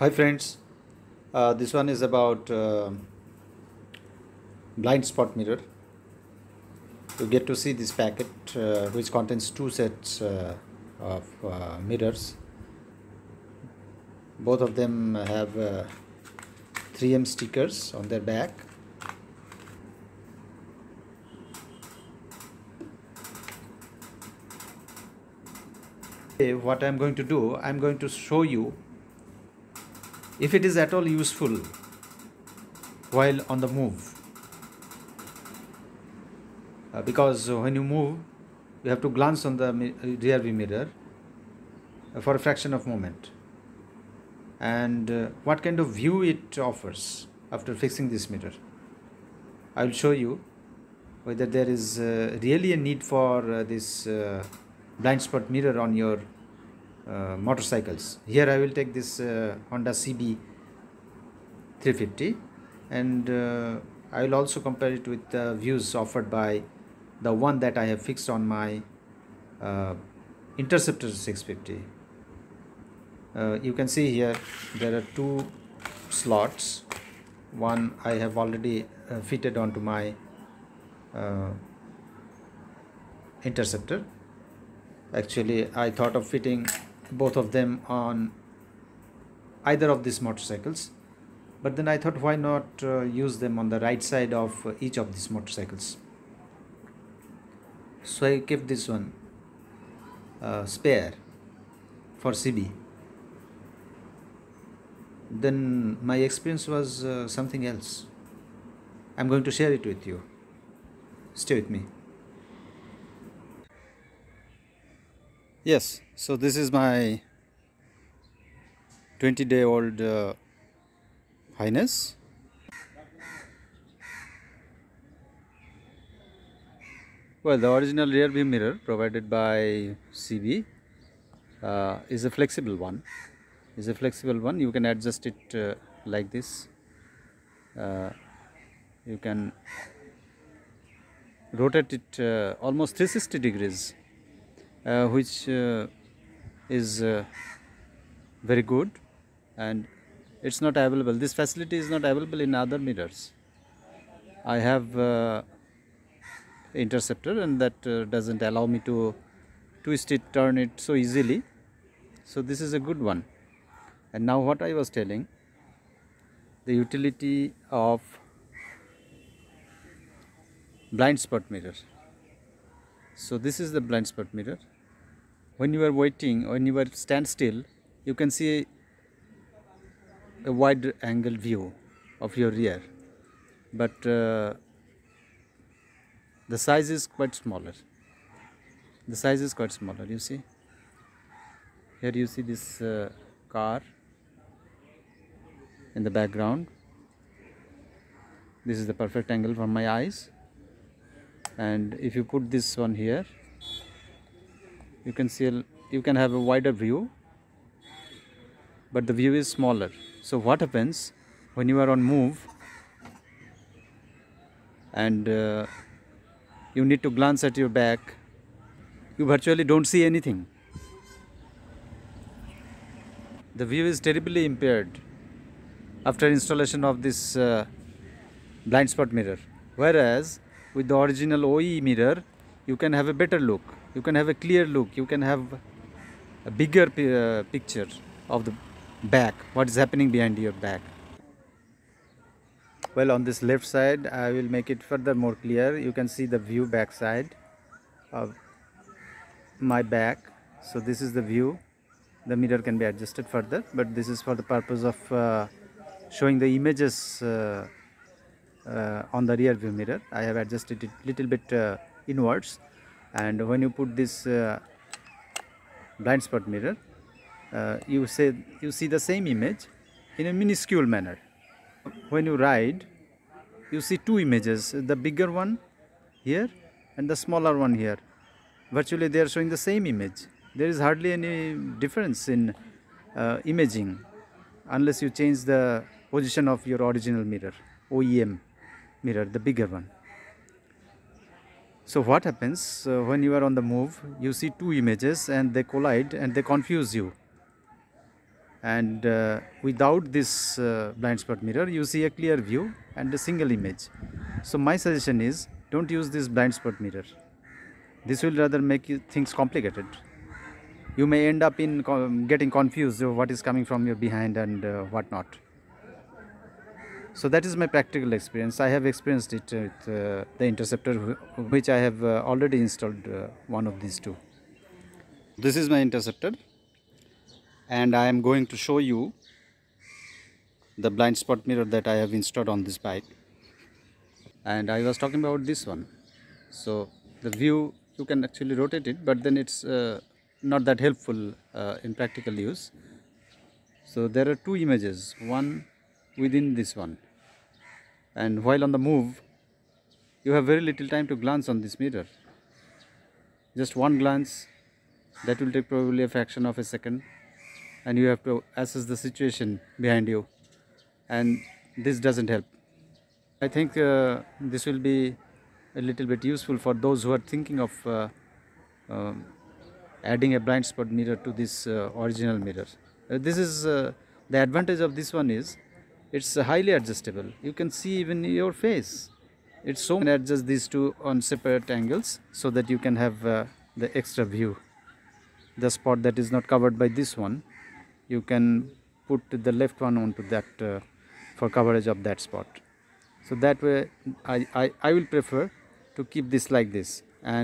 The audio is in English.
Hi friends, this one is about blind spot mirror. You get to see this packet which contains two sets of mirrors. Both of them have 3M stickers on their back. Okay, what I am going to do, I am going to show you if it is at all useful while on the move. Because when you move, you have to glance on the rear view mirror for a fraction of moment, and what kind of view it offers after fixing this mirror. I will show you whether there is really a need for this blind spot mirror on your motorcycles. Here I will take this Honda CB350, and I will also compare it with the views offered by the one that I have fixed on my Interceptor 650. You can see here there are two slots. One I have already fitted onto my Interceptor. Actually, I thought of fitting both of them on either of these motorcycles, but then I thought, why not use them on the right side of each of these motorcycles. So I kept this one spare for CB. Then my experience was something else. I'm going to share it with you. Stay with me. Yes, so this is my 20-day-old Hness. Well, the original rear view mirror provided by CB is a flexible one. You can adjust it like this. You can rotate it almost 360 degrees, which is very good, and it's not available. This facility is not available in other mirrors. I have Interceptor, and that doesn't allow me to twist it, turn it so easily. So this is a good one. And now what I was telling, the utility of blind spot mirror. So this is the blind spot mirror. When you are waiting, when you are stand still, you can see a wide angle view of your rear, but the size is quite smaller. You see, here you see this car in the background. This is the perfect angle for my eyes, and if you put this one here, you can see, you can have a wider view, but the view is smaller. So what happens when you are on move and you need to glance at your back, you virtually don't see anything. The view is terribly impaired after installation of this blind spot mirror. Whereas with the original OE mirror, you can have a better look, you can have a clear look, you can have a bigger picture of the back, what is happening behind your back. Well, on this left side, I will make it further more clear. You can see the view back side of my back. So this is the view. The mirror can be adjusted further, but this is for the purpose of showing the images on the rear view mirror. I have adjusted it little bit inwards, and when you put this blind spot mirror, you see the same image in a minuscule manner. When you ride, you see two images, the bigger one here and the smaller one here. Virtually they are showing the same image. There is hardly any difference in imaging unless you change the position of your original mirror, OEM mirror, the bigger one. So what happens when you are on the move, you see two images and they collide and they confuse you. and without this blind spot mirror you see a clear view and a single image. So my suggestion is, don't use this blind spot mirror. This will rather make things complicated. You may end up in getting confused of what is coming from your behind and what not. So that is my practical experience. I have experienced it with the Interceptor, which I have already installed one of these two. This is my Interceptor, and I am going to show you the blind spot mirror that I have installed on this bike. And I was talking about this one. So the view, you can actually rotate it, but then it's not that helpful in practical use. So there are two images, one within this one, and while on the move you have very little time to glance on this mirror. Just one glance, that will take probably a fraction of a second, and you have to assess the situation behind you, and this doesn't help. I think this will be a little bit useful for those who are thinking of adding a blind spot mirror to this original mirror. This is the advantage of this one is it's highly adjustable. You can see even your face. It's so you can adjust these two on separate angles so that you can have the extra view. The spot that is not covered by this one, you can put the left one onto that for coverage of that spot. So that way I will prefer to keep this like this. And